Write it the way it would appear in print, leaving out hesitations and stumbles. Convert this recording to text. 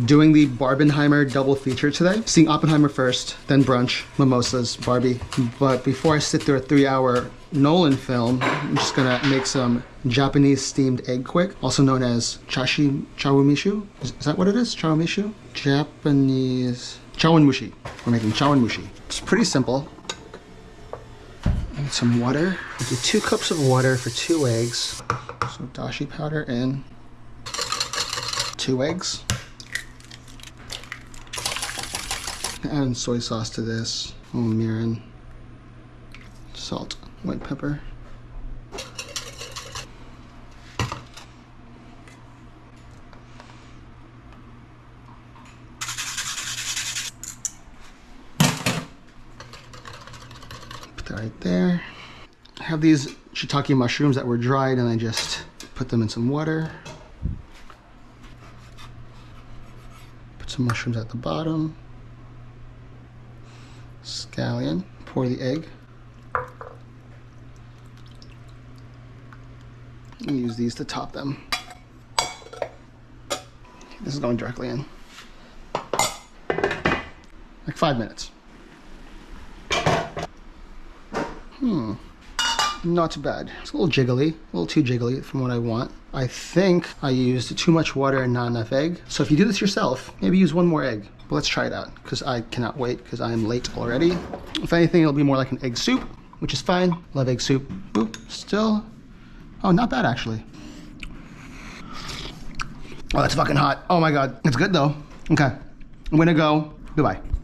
doing the Barbenheimer double feature today. Seeing Oppenheimer first, then brunch, mimosas, Barbie. But before I sit through a 3-hour Nolan film, I'm just gonna make some Japanese steamed egg quick, also known as chawanmushi. Is that what it is? Chawanmushi? Japanese Chawanmushi. We're making chawanmushi. It's pretty simple. Need some water. We'll do 2 cups of water for 2 eggs. So dashi powder in. 2 eggs. Add soy sauce to this. A little mirin. Salt. White pepper. Put that right there. I have these shiitake mushrooms that were dried and I just put them in some water. Put some mushrooms at the bottom. Scallion. Pour the egg. And use these to top them. This is going directly in. Like 5 minutes. Not too bad. It's a little jiggly, a little too jiggly from what I want. I think I used too much water and not enough egg. So if you do this yourself, maybe use 1 more egg. But let's try it out, because I cannot wait, because I am late already. If anything, it'll be more like an egg soup, which is fine. Love egg soup. Ooh, still. Oh, not bad actually. Oh, that's fucking hot. Oh my God. It's good though. Okay. I'm gonna go. Goodbye.